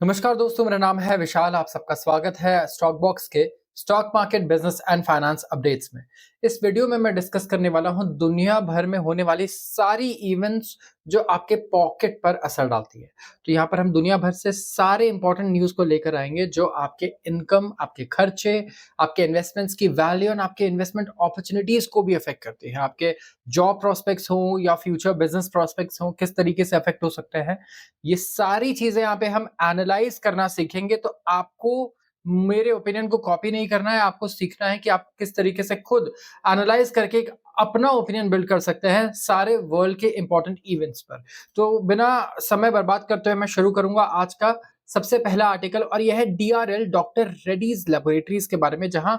नमस्कार दोस्तों, मेरा नाम है विशाल। आप सबका स्वागत है स्टॉक बॉक्स के stock market business and finance updates में। इस वीडियो में मैं डिस्कस करने वाला हूं दुनिया भर में होने वाली सारी इवेंट्स जो आपके पॉकेट पर असर डालती है। तो यहाँ पर हम दुनिया भर से सारे इंपॉर्टेंट न्यूज़ को लेकर आएंगे जो आपके इनकम, आपके खर्चे, आपके इन्वेस्टमेंट्स की वैल्यू और आपके इन्वेस्टमेंट अपॉर्चुनिटीज को भी अफेक्ट करती है। आपके जॉब प्रोस्पेक्ट्स हो या फ्यूचर बिजनेस प्रोस्पेक्ट्स हो, किस तरीके से अफेक्ट हो सकते हैं, ये सारी चीजें यहाँ पे हम एनालाइज करना सीखेंगे। तो आपको मेरे ओपिनियन को कॉपी नहीं करना है, आपको सीखना है कि आप किस तरीके से खुद एनालाइज करके एक अपना ओपिनियन बिल्ड कर सकते हैं सारे वर्ल्ड के इंपॉर्टेंट इवेंट्स पर। तो बिना समय बर्बाद करते हुए मैं शुरू करूंगा आज का सबसे पहला आर्टिकल, और यह है डीआरएल डॉक्टर रेड्डीज लेबोरेटरीज के बारे में, जहां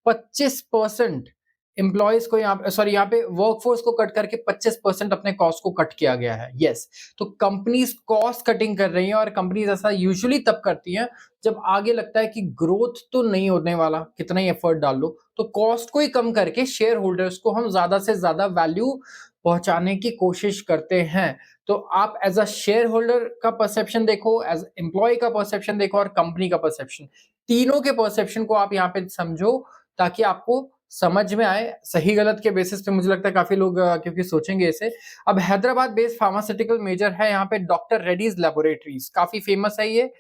25% एम्प्लॉयज को यहाँ पे वर्कफोर्स को कट करके 25% अपने कॉस्ट को कट किया गया है। यस, तो कंपनीज कॉस्ट कटिंग कर रही हैं, और कंपनीज ऐसा यूजुअली तब करती हैं जब आगे लगता है कि ग्रोथ तो नहीं होने वाला, कितना ही एफर्ट डाल लो, तो कॉस्ट को ही कम करके शेयर होल्डर्स को हम ज्यादा से ज्यादा वैल्यू पहुंचाने की कोशिश करते हैं। तो आप एज अ शेयर होल्डर का परसेप्शन देखो, एज एम्प्लॉय का परसेप्शन देखो, और कंपनी का परसेप्शन, तीनों के परसेप्शन को आप यहाँ पे समझो ताकि आपको समझ में आए। सही गलत के बेसिस पे मुझे लगता है काफी लोग क्योंकि सोचेंगे इसे। अब हैदराबाद बेस्ड फार्मास्यूटिकल मेजर है यहाँ पे डॉक्टर रेड्डीज लेबोरेटरीज, काफी फेमस है ये।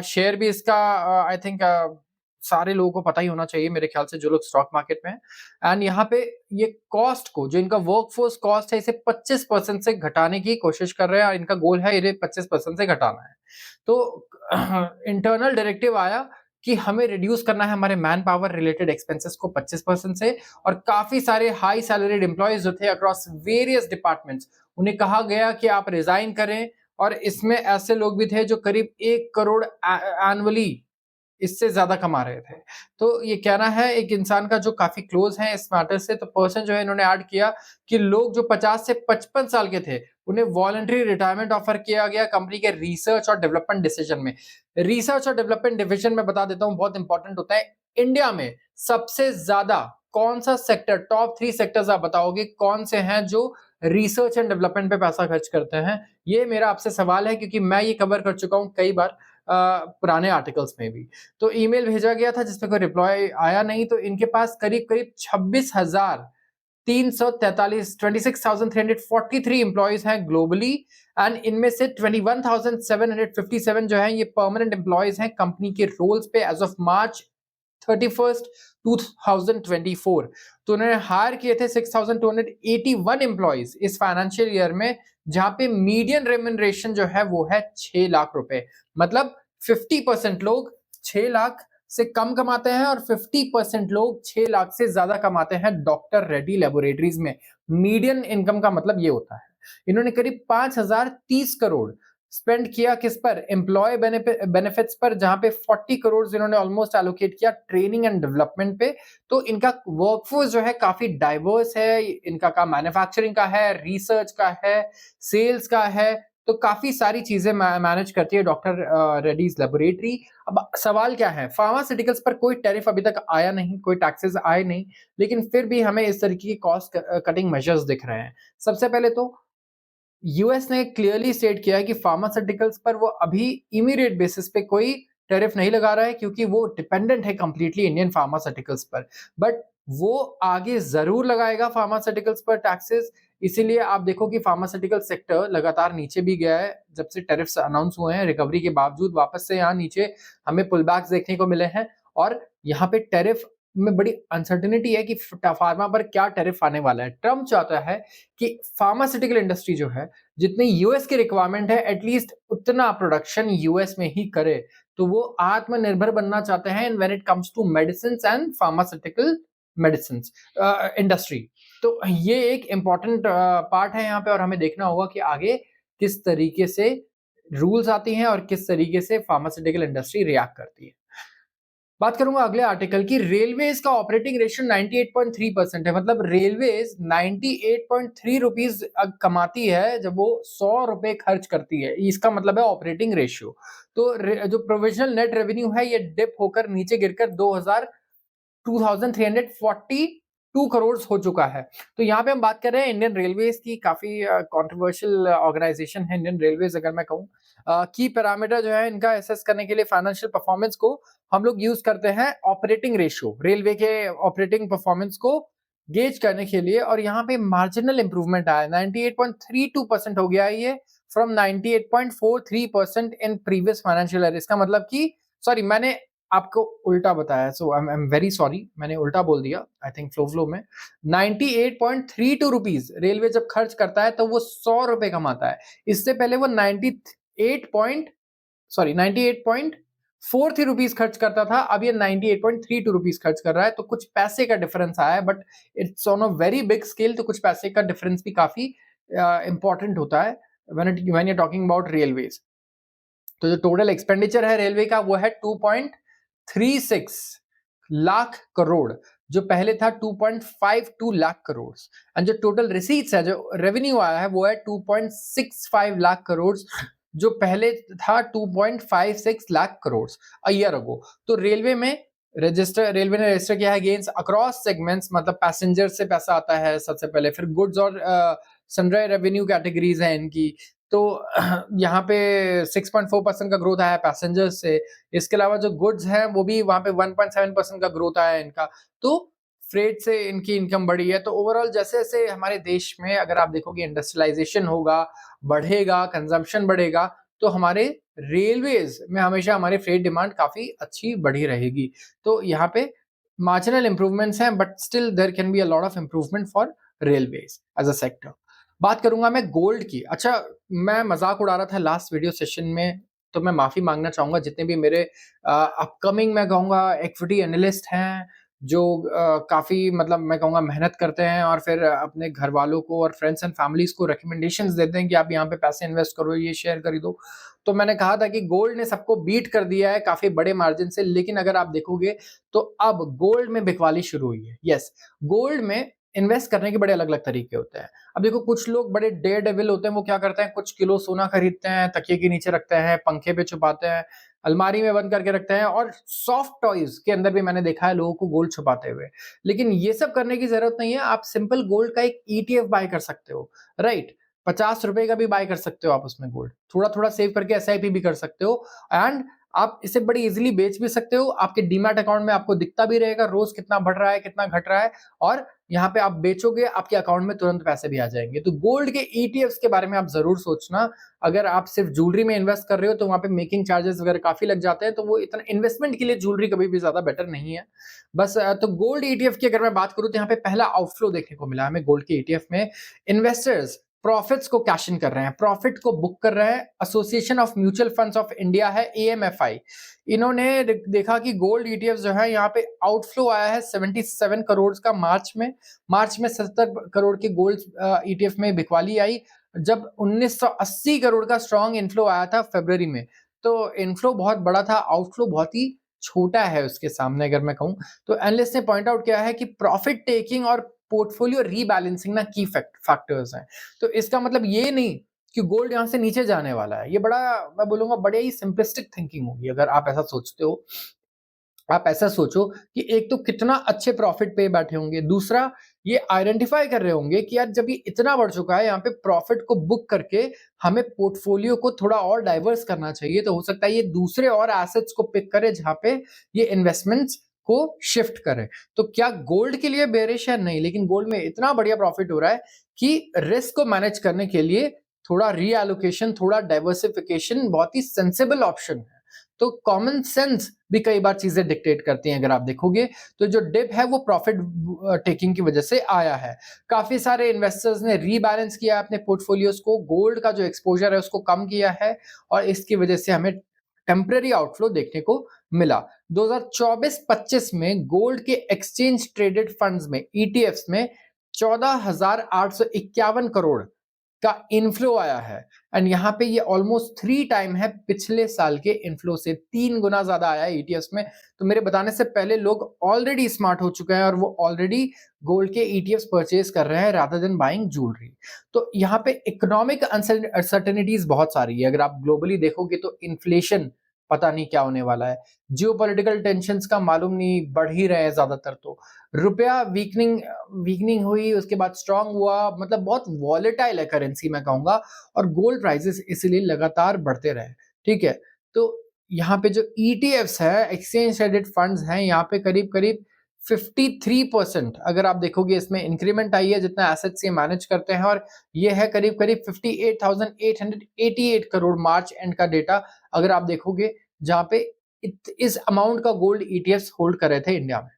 शेयर भी इसका आई थिंक सारे लोगों को पता ही होना चाहिए मेरे ख्याल से, जो लोग स्टॉक मार्केट में है। एंड यहाँ पे ये कॉस्ट को, जो इनका वर्कफोर्स कॉस्ट है, इसे 25% से घटाने की कोशिश कर रहे हैं, और इनका गोल है इन्हें 25% से घटाना है। तो इंटरनल डायरेक्टिव आया कि हमें रिड्यूस करना है हमारे मैन पावर रिलेटेड एक्सपेंसेस को 25% से, और काफी सारे हाई सैलरीड एम्प्लॉयज जो थे अक्रॉस वेरियस डिपार्टमेंट्स, उन्हें कहा गया कि आप रिजाइन करें। और इसमें ऐसे लोग भी थे जो करीब 1 करोड़ एनुअली इससे ज्यादा कमा रहे थे। तो ये कहना है एक इंसान का जो काफी क्लोज है इस मैटर से। तो पर्सन जो है, इन्होंने ऐड किया कि लोग जो 50 से 55 साल के थे, उन्हें वॉलंटरी रिटायरमेंट ऑफर किया गया कंपनी के रिसर्च और डेवलपमेंट डिसीजन में। रिसर्च और डेवलपमेंट डिवीजन में बता देता हूं, बहुत इंपॉर्टेंट होता है। इंडिया में सबसे ज्यादा कौन सा सेक्टर, टॉप 3 सेक्टर्स आप बताओगे कौन से हैं जो रिसर्च एंड डेवलपमेंट पे पैसा खर्च करते हैं? ये मेरा आपसे सवाल है, क्योंकि मैं ये कवर कर चुका हूं कई बार पुराने आर्टिकल्स में भी। तो ईमेल भेजा गया था जिसपे कोई रिप्लाई आया नहीं। तो इनके पास करीब करीब 26,343 26,343 एम्प्लॉयज हैं ग्लोबली। एंड इनमें से 21,757 जो है ये परमानेंट एम्प्लॉयज हैं कंपनी के रोल्स पे एज ऑफ मार्च 31st 2024। तो उन्होंने हायर किए थे 6,281 एम्प्लॉयज इस फाइनेंशियल ईयर में, जहां पे मीडियन रेम्यूनरेशन जो है वो है 6 लाख रुपए। मतलब 50% लोग 6 लाख से कम कमाते हैं, और 50% लोग 6 लाख से ज्यादा कमाते हैं डॉक्टर रेड्डी लेबोरेटरीज में। मीडियन इनकम का मतलब ये होता है। इन्होंने करीब 5,030 करोड़ स्पेंड किया किस पर? एम्प्लॉय बेनिफिट्स पर, जहां पे 40 करोड़ इन्होंने ऑलमोस्ट एलोकेट किया ट्रेनिंग एंड डेवलपमेंट पे। तो इनका वर्कफोर्स जो है काफी डाइवर्स है। इनका काम मैन्युफैक्चरिंग का है, रिसर्च का है, सेल्स का है। तो काफी सारी चीजें मैनेज करती है डॉक्टर रेड्डीज लेबोरेटरी। अब सवाल क्या है, फार्मास्यूटिकल्स पर कोई टैरिफ अभी तक आया नहीं, कोई टैक्सेस आए नहीं, लेकिन फिर भी हमें इस तरीके की कॉस्ट कटिंग मेजर्स दिख रहे हैं। सबसे पहले तो यूएस ने क्लियरली स्टेट किया है कि फार्मास्यूटिकल्स पर वो अभी इमीडिएट बेसिस पे कोई टैरिफ नहीं लगा रहा है, क्योंकि वो डिपेंडेंट है कंप्लीटली इंडियन फार्मास्यूटिकल्स पर। बट वो आगे जरूर लगाएगा फार्मास्यूटिकल्स पर टैक्सेस। इसीलिए आप देखो कि फार्मास्यूटिकल सेक्टर लगातार नीचे भी गया है जब से टैरिफ्स अनाउंस हुए हैं। रिकवरी के बावजूद वापस से यहाँ नीचे हमें पुल बैक्स देखने को मिले हैं, और यहाँ पे टैरिफ में बड़ी अनसर्टेनिटी है कि फार्मा पर क्या टैरिफ आने वाला है। ट्रम्प चाहता है कि फार्मास्यूटिकल इंडस्ट्री जो है, जितनी यूएस की रिक्वायरमेंट है, एटलीस्ट उतना प्रोडक्शन यूएस में ही करे। तो वो आत्मनिर्भर बनना चाहते हैं when it comes to medicine and pharmaceutical medicine industry. तो ये एक इंपॉर्टेंट पार्ट है यहाँ पे, और हमें देखना होगा कि आगे किस तरीके से रूल्स आती हैं और किस तरीके से फार्मास्यूटिकल इंडस्ट्री रिएक्ट करती है। बात करूंगा अगले आर्टिकल की। रेलवेज का ऑपरेटिंग रेशियो 98.3% है। मतलब रेलवेज 98.3 रुपीज कमाती है जब वो 100 रुपए खर्च करती है। इसका मतलब है ऑपरेटिंग रेशियो। तो जो प्रोविजनल नेट रेवेन्यू है ये डिप होकर नीचे गिरकर 2342 करोड़ हो चुका है। तो यहाँ पे हम बात कर रहे हैं इंडियन रेलवेज की। काफी कंट्रोवर्शियल ऑर्गेनाइजेशन है इंडियन रेलवेज, अगर मैं कहूँ। की पैरामीटर जो है इनका असेस करने के लिए फाइनेंशियल परफॉर्मेंस को हम लोग यूज करते हैं ऑपरेटिंग रेशियो, रेलवे के ऑपरेटिंग परफॉर्मेंस को गेज करने के लिए। और यहाँ पे मार्जिनल इंप्रूवमेंट आया, 98.32% हो गया है ये from 98.43% in previous financial year. इसका मतलब कि सॉरी, मैंने आपको उल्टा बताया, सो आई एम वेरी सॉरी, मैंने उल्टा बोल दिया आई थिंक फ्लो में। 98.32 रुपीज रेलवे जब खर्च करता है तो वो 100 रुपए कमाता है। इससे पहले वो 98.43 रुपीज खर्च करता था, अब ये 98.32 रुपीज खर्च कर रहा है। तो कुछ पैसे का डिफरेंस आया है, but it's on a very big scale, तो कुछ पैसे का डिफरेंस भी काफी इंपॉर्टेंट होता है when you talking about railways. तो जो टोटल एक्सपेंडिचर है रेलवे का वो है 2.36 लाख करोड़, जो पहले था 2.52 लाख करोड़। एंड जो टोटल रिसीट्स है, जो रेवेन्यू आया है, वो है 2.65 लाख करोड़, जो पहले था 2.56 lakh crore a year ago. तो रेलवे ने रजिस्टर किया है गेन्स अक्रॉस सेगमेंट्स, मतलब पैसेंजर से पैसा आता है सबसे पहले, फिर गुड्स और सन्ड्री रेवेन्यू कैटेगरीज है इनकी। तो यहाँ पे 6.4% का ग्रोथ आया है पैसेंजर से। इसके अलावा जो गुड्स हैं वो भी वहां पे 1.7% का ग्रोथ आया है इनका। तो फ्रेट से इनकी इनकम बढ़ी है। तो ओवरऑल जैसे जैसे हमारे देश में अगर आप देखोगे इंडस्ट्रियलाइजेशन होगा, बढ़ेगा, कंजम्पशन बढ़ेगा, तो हमारे रेलवेज में हमेशा हमारी फ्रेट डिमांड काफी अच्छी बढ़ी रहेगी। तो यहाँ पे मार्जिनल इंप्रूवमेंट्स हैं, but still there can be a lot of improvement for railways as a sector. बात करूंगा मैं गोल्ड की। अच्छा, मैं मजाक उड़ा रहा था लास्ट वीडियो सेशन में, तो मैं माफी मांगना चाहूंगा जितने भी मेरे अपकमिंग मैं कहूंगा इक्विटी एनालिस्ट हैं, जो काफी मतलब मैं कहूंगा मेहनत करते हैं और फिर अपने घर वालों को और फ्रेंड्स एंड फैमिलीज को रिकमेंडेशंस देते हैं कि आप यहाँ पे पैसे इन्वेस्ट करो, ये शेयर खरीदो। तो मैंने कहा था कि गोल्ड ने सबको बीट कर दिया है काफी बड़े मार्जिन से, लेकिन अगर आप देखोगे तो अब गोल्ड में बिकवाली शुरू हुई है। यस, गोल्ड में इन्वेस्ट करने के बड़े अलग अलग तरीके होते हैं। अब देखो, कुछ लोग बड़े डेयर डेविल होते हैं, वो क्या करते हैं, कुछ किलो सोना खरीदते हैं, तकिए के नीचे रखते हैं, पंखे पे छुपाते हैं, अलमारी में बंद करके रखते हैं, और सॉफ्ट टॉयज के अंदर भी मैंने देखा है लोगों को गोल्ड छुपाते हुए। लेकिन ये सब करने की जरूरत नहीं है। आप सिंपल गोल्ड का एक ईटीएफ बाय कर सकते हो, राइट? 50 रुपए का भी बाय कर सकते हो आप उसमें गोल्ड, थोड़ा थोड़ा सेव करके एसआईपी भी कर सकते हो। एंड आप इसे बड़ी इजीली बेच भी सकते हो। आपके डीमैट अकाउंट में आपको दिखता भी रहेगा रोज कितना बढ़ रहा है, कितना घट रहा है, और यहाँ पे आप बेचोगे, आपके अकाउंट में तुरंत पैसे भी आ जाएंगे। तो गोल्ड के ईटीएफ्स के बारे में आप जरूर सोचना। अगर आप सिर्फ ज्वेलरी में इन्वेस्ट कर रहे हो तो वहां पे मेकिंग चार्जेस वगैरह काफी लग जाते हैं, तो वो इतना इन्वेस्टमेंट के लिए ज्वेलरी कभी भी ज्यादा बेटर नहीं है। बस तो गोल्ड ईटीएफ की अगर मैं बात करूं तो यहाँ पे पहला आउटफ्लो देखने को मिला हमें गोल्ड के ईटीएफ में। इन्वेस्टर्स प्रॉफिट्स को कैश इन कर रहे हैं, प्रॉफिट को बुक कर रहे हैं। Association of mutual funds of India है, एएमएफआई, इन्होंने देखा कि गोल्ड ईटीएफ जो है यहाँ पे आउटफ्लो आया है 77 करोड़ का मार्च में 70 करोड़ के गोल्ड ईटीएफ में बिकवाली आई, जब 1980 करोड़ का स्ट्रॉन्ग इनफ्लो आया था फरवरी में। तो इनफ्लो बहुत बड़ा था, आउटफ्लो बहुत ही छोटा है उसके सामने अगर मैं कहूं। तो एनालिस्ट ने पॉइंट आउट किया है कि प्रॉफिट टेकिंग और पोर्टफोलियो रीबैलेंसिंग ना की फैक्टर्स हैं। तो इसका मतलब ये नहीं कि गोल्ड यहां से नीचे जाने वाला है। ये बड़ा, मैं बोलूंगा, बड़े ही सिंपलिस्टिक थिंकिंग होगी अगर आप ऐसा सोचते हो। आप ऐसा सोचो कि एक तो कितना अच्छे प्रॉफिट पे बैठे होंगे, दूसरा ये आइडेंटिफाई कर रहे होंगे कि यार जब ये इतना बढ़ चुका है, यहाँ पे प्रॉफिट को बुक करके हमें पोर्टफोलियो को थोड़ा और डाइवर्स करना चाहिए। तो हो सकता है ये दूसरे और एसेट्स को पिक करे जहां पे ये इन्वेस्टमेंट्स को शिफ्ट करे। तो क्या गोल्ड के लिए बेरिश है? नहीं, लेकिन गोल्ड में इतना बढ़िया प्रॉफिट हो रहा है कि रिस्क को मैनेज करने के लिए थोड़ा रीएलोकेशन, थोड़ा डाइवर्सिफिकेशन बहुत ही सेंसिबल ऑप्शन है। तो कॉमन सेंस भी कई बार चीजें डिक्टेट करती हैं। अगर आप देखोगे तो जो डिप है वो प्रॉफिट टेकिंग की वजह से आया है। काफी सारे इन्वेस्टर्स ने रीबैलेंस किया अपने पोर्टफोलियोज को, गोल्ड का जो एक्सपोजर है उसको कम किया है, और इसकी वजह से हमें टेम्पररी आउटफ्लो देखने को मिला। 2024-25 में गोल्ड के एक्सचेंज ट्रेडेड फंड्स में, ईटीएफ्स में 14,851 करोड़ का इनफ्लो आया है। एंड यहाँ पे ये ऑलमोस्ट 3 टाइम है पिछले साल के इनफ्लो से, 3 गुना ज्यादा आया है ईटीएफ्स में। तो मेरे बताने से पहले लोग ऑलरेडी स्मार्ट हो चुके हैं और वो ऑलरेडी गोल्ड के ईटीएफ्स परचेज कर रहे हैं रादर देन बाइंग ज्वेलरी। तो यहाँ पे इकोनॉमिक अनसर्टेनिटीज बहुत सारी है। अगर आप ग्लोबली देखोगे तो इन्फ्लेशन पता नहीं क्या होने वाला है। जियोपॉलिटिकल टेंशंस का मालूम नहीं, बढ़ ही रहे हैं ज़्यादातर तो। रुपया वीकनिंग वीकनिंग हुई, उसके बाद स्ट्रॉन्ग हुआ, मतलब बहुत वॉलेटाइल है करेंसी मैं कहूँगा, और गोल्ड प्राइसेस इसीलिए लगातार बढ़ते रहे, ठीक है? तो यहाँ पे जो ईटीएफ्स है, एक्सचेंज ट्रेडेड फंड्स हैं, यहाँ पे करीब-करीब 53% अगर आप देखोगे इसमें इंक्रीमेंट आई है जितना एसेट्स ये मैनेज करते हैं, और ये है करीब-करीब 58,888 करोड़ मार्च एंड का डेटा अगर आप देखोगे, जहाँ पे इस अमाउंट का गोल्ड ईटीएफ्स होल्ड कर रहे थे इंडिया में।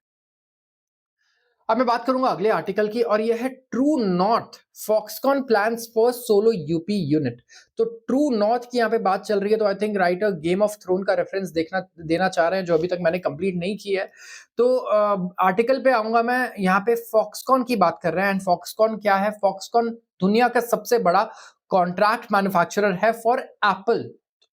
अब मैं बात करूंगा अगले आर्टिकल की, और यह है true north Foxconn plans for solo UP unit. तो ट्रू नॉर्थ की यहाँ पे बात चल रही है, तो I think writer game of throne का रेफरेंस देखना देना चाह रहे हैं, जो अभी तक मैंने कंप्लीट नहीं किया है। तो आर्टिकल पे आऊंगा मैं, यहाँ पे फॉक्सकॉन की बात कर रहे हैं। एंड फॉक्सकॉन क्या है? फॉक्सकॉन दुनिया का सबसे बड़ा कॉन्ट्रैक्ट मैन्युफैक्चरर है फॉर एप्पल।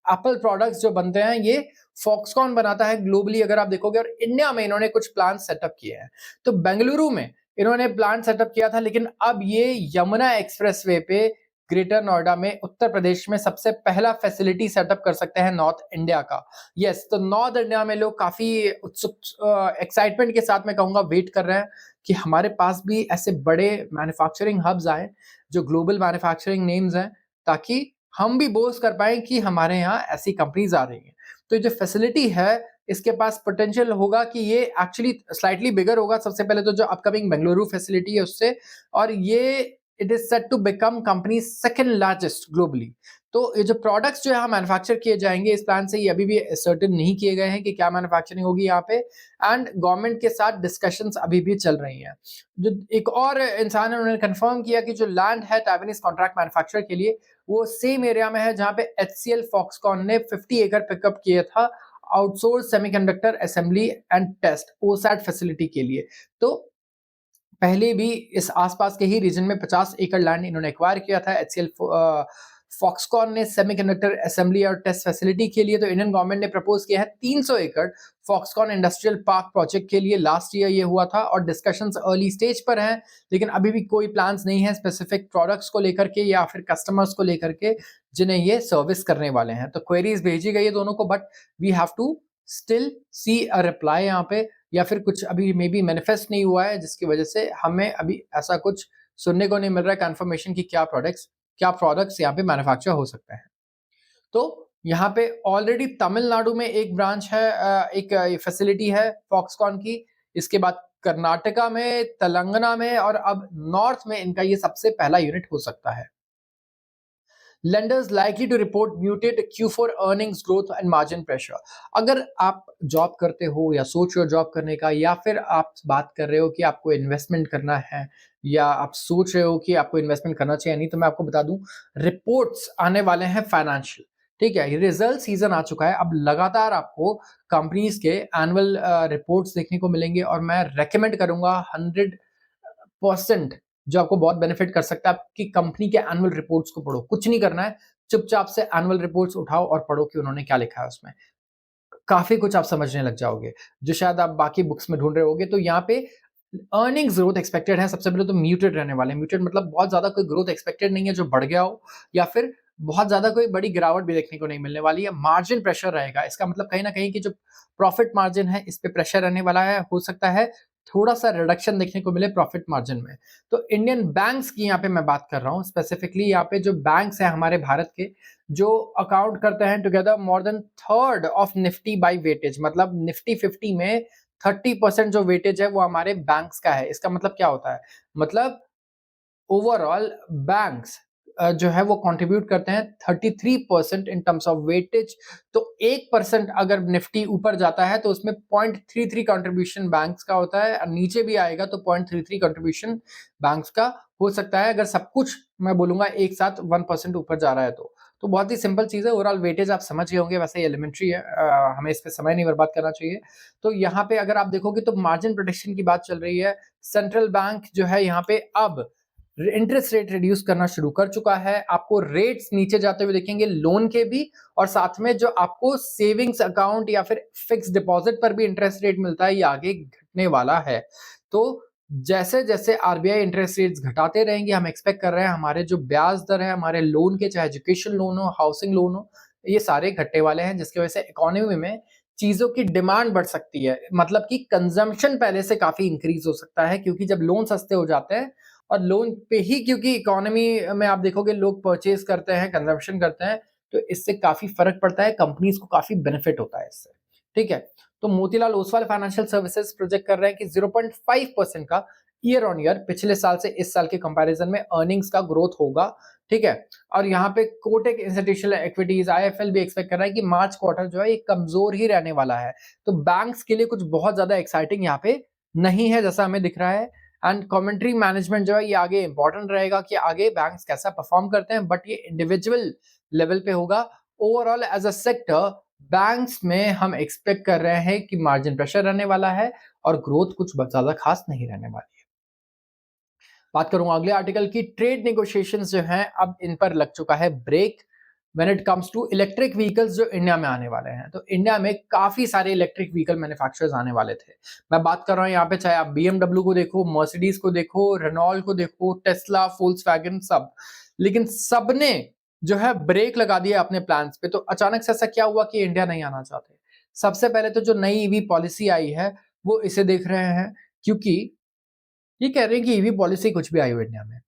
एप्पल प्रोडक्ट्स जो बनते हैं ये फॉक्सकॉन बनाता है ग्लोबली अगर आप देखोगे, और इंडिया में इन्होंने कुछ प्लांट सेटअप किए हैं। तो बेंगलुरु में इन्होंने प्लांट सेटअप किया था, लेकिन अब ये यमुना एक्सप्रेसवे पे ग्रेटर नोएडा में उत्तर प्रदेश में सबसे पहला फैसिलिटी सेटअप कर सकते हैं नॉर्थ इंडिया का। यस, तो नॉर्थ इंडिया में लोग काफी उत्सुक एक्साइटमेंट के साथ मैं कहूंगा वेट कर रहे हैं कि हमारे पास भी ऐसे बड़े मैन्युफैक्चरिंग हब्स आए जो ग्लोबल मैन्युफैक्चरिंग नेम्स हैं, ताकि हम भी बोस्ट कर पाएं कि हमारे यहाँ ऐसी कंपनीज आ रही हैं। तो ये जो फैसिलिटी है, इसके पास पोटेंशियल होगा कि ये एक्चुअली स्लाइटली बिगर होगा। सबसे पहले तो जो अपकमिंग बेंगलुरु फैसिलिटी है उससे, और ये it is set to become company second largest globally. तो ये जो प्रोडक्ट्स जो यहाँ मैन्युफैक्चर किए जाएंगे इस प्लान से, ये अभी भी सर्टेन नहीं किए गए हैं कि क्या मैन्युफैक्चरिंग होगी यहाँ पे, एंड गवर्नमेंट के साथ डिस्कशंस अभी भी चल रही हैं। जो एक और इंसान है, उन्होंने कंफर्म किया कि जो लैंड है टाइवानीज कॉन्ट्रैक्ट मैन्युफैक्चर के लिए, वो सेम एरिया में है जहाँ पे HCL फॉक्सकॉन ने 50 एकड़ पिकअप किया था outsource semiconductor assembly and test OSAT facility के लिए। तो पहले भी इस आसपास के ही रीजन में 50 एकड़ लैंड इन्होंने एक्वायर किया था HCL फॉक्सकॉन ने सेमीकंडक्टर असेंबली और टेस्ट फैसिलिटी के लिए। तो इंडियन गवर्नमेंट ने प्रपोज किया है 300 एकड़ फॉक्सकॉन इंडस्ट्रियल पार्क प्रोजेक्ट के लिए। लास्ट ईयर ये हुआ था, और डिस्कशंस अर्ली स्टेज पर हैं, लेकिन अभी भी कोई प्लान्स नहीं है स्पेसिफिक प्रोडक्ट्स को लेकर के या फिर कस्टमर्स को लेकर के जिन्हें ये सर्विस करने वाले हैं। तो क्वेरीज भेजी गई है दोनों को, but we have to still see a reply यहाँ पे, या फिर कुछ अभी मे बी मैनिफेस्ट नहीं हुआ है, जिसकी वजह से हमें अभी ऐसा कुछ सुनने को नहीं मिल रहा है कंफर्मेशन की क्या प्रोडक्ट्स यहाँ पे मैन्युफैक्चर हो सकते हैं। तो यहाँ पे ऑलरेडी तमिलनाडु में एक ब्रांच है, एक फैसिलिटी है फॉक्सकॉन की। इसके बाद कर्नाटका में, तेलंगाना में, और अब नॉर्थ में इनका ये सबसे पहला यूनिट हो सकता है। Lenders likely to report muted Q4 earnings growth and margin pressure। अगर आप जॉब करते हो या सोच रहे हो जॉब करने का, या फिर आप बात कर रहे हो कि आपको इन्वेस्टमेंट करना है, या आप सोच रहे हो कि आपको इन्वेस्टमेंट करना चाहिए नहीं, तो मैं आपको बता दूं रिपोर्ट्स आने वाले हैं फाइनेंशियल, ठीक है? ये रिजल्ट सीजन आ चुका है, अब लगातार आपको कंपनीज के एनुअल रिपोर्ट्स देखने को मिलेंगे, और मैं रेकमेंड करूंगा 100% जो आपको बहुत बेनिफिट कर सकता है, आपकी कंपनी के एनुअल रिपोर्ट्स को पढ़ो। कुछ नहीं करना है, चुपचाप से एनुअल रिपोर्ट्स उठाओ और पढ़ो कि उन्होंने क्या लिखा है उसमें। काफ़ी कुछ आप समझने लग जाओगे, जो शायद आप बाकी बुक्स में ढूँढ रहे होगे। तो यहाँ पे अर्निंग्स ग्रोथ एक्सपेक्टेड है, सबसे पहले तो म्यूटेड रहने वाले हैं। म्यूटेड मतलब बहुत ज़्यादा कोई ग्रोथ एक्सपेक्टेड नहीं है जो बढ़ गया हो, या फिर बहुत ज़्यादा कोई बड़ी गिरावट भी देखने को नहीं मिलने वाली है। मार्जिन प्रेशर रहेगा, इसका मतलब कहीं न कहीं कि जो प्रॉफिट मार्जिन है, इस पे प्रेशर रहने वाला है। हो सकता है थोड़ा-सा रिडक्शन देखने को मिले प्रॉफिट मार्जिन में। तो इंडियन बैंक्स की यहाँ पे मैं बात कर रहा हूँ, स्पेसिफिकली यहाँ पे जो बैंक्स हैं हमारे भारत के, जो अकाउंट करते हैं together more than third of Nifty by weightage, मतलब निफ्टी 50 में 30% जो वेटेज है वो हमारे बैंक्स का है। इसका मतलब क्या होता है? मतलब ओवरऑल बैंक्स जो है वो कंट्रीब्यूट करते हैं 33% इन टर्म्स ऑफ वेटेज। तो 1% अगर निफ्टी ऊपर जाता है तो उसमें 0.33 कंट्रीब्यूशन बैंक्स का होता है, और नीचे भी आएगा तो 0.33 कंट्रीब्यूशन बैंक्स का हो सकता है, अगर सब कुछ मैं बोलूंगा एक साथ 1% ऊपर जा रहा है तो बहुत ही सिंपल चीज है। ओवरऑल वेटेज आप समझ गए होंगे, वैसे एलिमेंट्री है, हमें इस पे समय नहीं बर्बाद करना चाहिए। तो यहाँ पे अगर आप देखोगे तो मार्जिन प्रोटेक्शन की बात चल रही है। सेंट्रल बैंक जो है यहाँ पे अब इंटरेस्ट रेट रिड्यूस करना शुरू कर चुका है। आपको रेट्स नीचे जाते हुए देखेंगे लोन के भी, और साथ में जो आपको सेविंग्स अकाउंट या फिर फिक्स डिपॉजिट पर भी इंटरेस्ट रेट मिलता है, ये आगे घटने वाला है। तो जैसे जैसे आरबीआई इंटरेस्ट रेट्स घटाते रहेंगे, हम एक्सपेक्ट कर रहे हैं हमारे जो ब्याज दर है हमारे लोन के, चाहे एजुकेशन लोन हो, हाउसिंग लोन हो, ये सारे घट्टे वाले हैं, जिसकी वजह से इकोनॉमी में चीज़ों की डिमांड बढ़ सकती है। मतलब कि कंज़म्पशन पहले से काफ़ी इंक्रीज़ हो सकता है, क्योंकि जब लोन सस्ते हो जाते हैं और लोन पे ही क्योंकि इकोनॉमी में आप देखोगे लोग परचेज़ करते हैं, कंज़म्पशन करते हैं, तो इससे काफ़ी फ़र्क पड़ता है, कंपनीज़ को काफ़ी बेनिफिट होता है इससे, ठीक है? तो Motilal Oswal financial services project कर रहे हैं कि 0.5% का ईयर ऑन ईयर पिछले साल से इस साल के कंपैरिजन में अर्निंग्स का ग्रोथ होगा, ठीक है? और यहाँ पे कोटक इंस्टीट्यूशनल इक्विटीज आईएफएल भी एक्सपेक्ट कर रहा है कि मार्च क्वार्टर जो है ये कमजोर ही रहने वाला है। तो बैंक्स के लिए कुछ बहुत ज्यादा एक्साइटिंग यहाँ पे नहीं है जैसा हमें दिख रहा है। एंड कमेंट्री मैनेजमेंट जो है ये आगे इंपॉर्टेंट रहेगा कि आगे बैंक्स कैसा परफॉर्म करते हैं, बट ये इंडिविजुअल लेवल पे होगा। Overall as a sector banks में हम एक्सपेक्ट कर रहे हैं कि मार्जिन प्रेशर रहने वाला है और ग्रोथ कुछ ज्यादा खास नहीं रहने वाली है। बात करूंगा अगले आर्टिकल की, ट्रेड नेगोशिएशंस जो हैं अब इन पर लग चुका है brake when it comes to electric vehicles जो इंडिया में आने वाले हैं। तो इंडिया में काफी सारे इलेक्ट्रिक व्हीकल मैन्युफैक्चरर्स आने वाले थे। मैं बात कर रहा हूं यहाँ पे, चाहे आप BMW को देखो, मर्सिडीज को देखो, रेनॉल्ट को देखो, टेस्ला, फोल्क्सवैगन, सब, लेकिन सबने जो है ब्रेक लगा दिया अपने प्लान्स पे। तो अचानक से ऐसा क्या हुआ कि इंडिया नहीं आना चाहते? सबसे पहले तो जो नई ईवी पॉलिसी आई है वो इसे देख रहे हैं, क्योंकि ये कह रहे हैं कि ईवी पॉलिसी कुछ भी आई हो इंडिया में,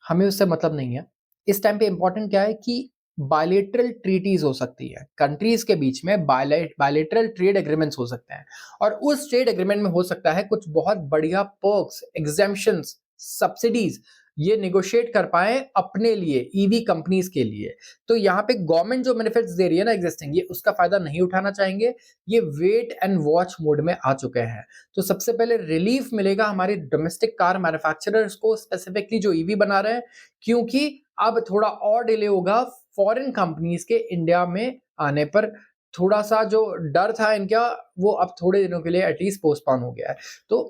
हमें उससे मतलब नहीं है। इस टाइम पे इंपॉर्टेंट क्या है कि बायलेटरल ट्रीटीज हो सकती है, कंट्रीज के बीच में बायलेटरल ट्रेड एग्रीमेंट्स हो सकते हैं, और उस ट्रेड एग्रीमेंट में हो सकता है कुछ बहुत बढ़िया पर्क्स, एग्जेम्पशंस, सब्सिडीज ये नेगोशिएट कर पाए अपने लिए, ईवी कंपनीज के लिए। तो यहाँ पे गवर्नमेंट जो बेनिफिट्स दे रही है ना एग्जिस्टिंग, ये उसका फायदा नहीं उठाना चाहेंगे, ये वेट एंड वॉच मोड में आ चुके हैं। तो सबसे पहले रिलीफ मिलेगा हमारे डोमेस्टिक कार मैन्युफैक्चरर्स को, स्पेसिफिकली जो ईवी बना रहे हैं, क्योंकि अब थोड़ा और डिले होगा फॉरेन कंपनीज के इंडिया में आने पर। थोड़ा सा जो डर था इनका वो अब थोड़े दिनों के लिए एटलीस्ट पोस्टपोन हो गया है। तो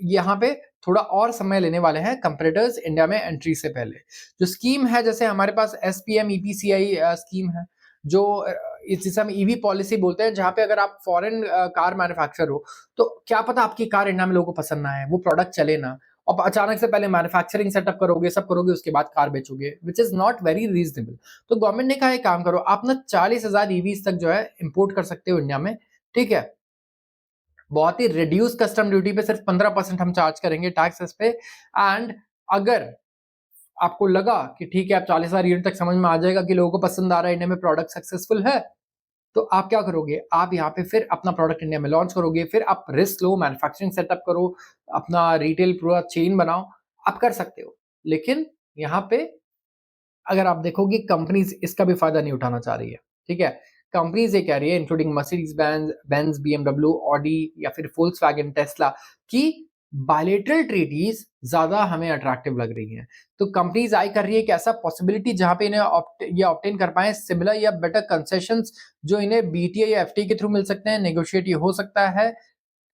यहाँ पे थोड़ा और समय लेने वाले हैं कंपैरेटर्स इंडिया में एंट्री से पहले। जो स्कीम है, जैसे हमारे पास एसपीएम ईपीसीआई स्कीम है, जो जिसे हम ईवी पॉलिसी बोलते हैं, जहां पे अगर आप फॉरेन कार मैन्युफैक्चरर हो तो क्या पता आपकी कार इंडिया में लोगों को पसंद ना आए, वो प्रोडक्ट चले ना, और अचानक से पहले मैन्युफैक्चरिंग सेटअप करोगे, सब करोगे, उसके बाद कार बेचोगे, which is not very reasonable. तो गवर्नमेंट ने कहा एक काम करो, आप ना 40,000 ईवीज तक जो है इंपोर्ट कर सकते हो इंडिया में, ठीक है? बहुत ही रिड्यूस कस्टम ड्यूटी पे सिर्फ 15% हम चार्ज करेंगे टैक्सेस पे। एंड अगर आपको लगा कि ठीक है आप 40,000 यूनिट तक समझ में आ जाएगा कि लोगों को पसंद आ रहा है, इंडिया में प्रोडक्ट सक्सेसफुल है, तो आप क्या करोगे, आप यहाँ पे फिर अपना प्रोडक्ट इंडिया में लॉन्च करोगे, फिर आप रिस्क लो, मैन्युफैक्चरिंग सेटअप करो, अपना रिटेल पूरा चेन बनाओ, आप कर सकते हो। लेकिन यहाँ पे अगर आप देखोगे कंपनीज इसका भी फायदा नहीं उठाना चाह रही है, ठीक है? कंपनीज ये कह रही है, including Mercedes Benz, BMW, Audi या फिर फोल्क्सवैगन, टेस्ला, कि बायलेटरल ट्रीटीज ज्यादा हमें अट्रैक्टिव लग रही हैं। तो कंपनीज आई कर रही है कि ऐसा पॉसिबिलिटी जहां पे इन्हें ये ऑब्टेन कर पाए सिमिलर या बेटर कंसेशंस जो इन्हें बीटीए या एफटी के थ्रू मिल सकते हैं, नेगोशिएट ये हो सकता है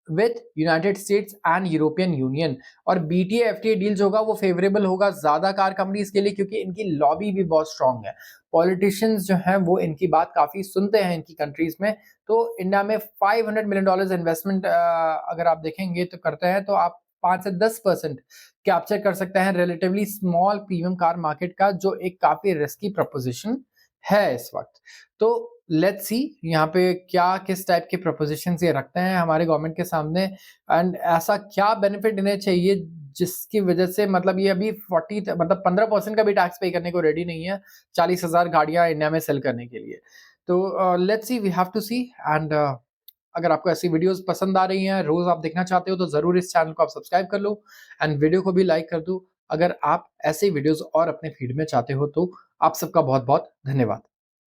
with United states and European union. और बीटीए एफटीए डील जो होगा वो फेवरेबल होगा ज्यादा कार कंपनीज के लिए, क्योंकि इनकी लॉबी भी बहुत स्ट्रांग है, पॉलिटिशियंस जो हैं वो इनकी बात काफी सुनते हैं इनकी कंट्रीज में। तो इंडिया में $500 मिलियन इन्वेस्टमेंट अगर आप देखेंगे तो करते हैं, तो आप 5 से 10% कैप्चर कर सकते हैं relatively small premium car market का, जो एक काफी रिस्की प्रपोजिशन है इस वक्त। तो लेट्स सी यहाँ पे क्या किस टाइप के प्रपोजिशंस ये रखते हैं हमारे गवर्नमेंट के सामने, एंड ऐसा क्या बेनिफिट इन्हें चाहिए जिसकी वजह से, मतलब ये अभी 15% का भी टैक्स पे करने को रेडी नहीं है 40,000 गाड़ियां इंडिया में सेल करने के लिए। तो let's see, we have to see. And अगर आपको ऐसी वीडियोस पसंद आ रही हैं, रोज आप देखना चाहते हो, तो जरूर इस चैनल को आप सब्सक्राइब कर लो एंड वीडियो को भी लाइक कर दो। अगर आप ऐसे वीडियोस और अपने फीड में चाहते हो तो आप सबका बहुत बहुत धन्यवाद।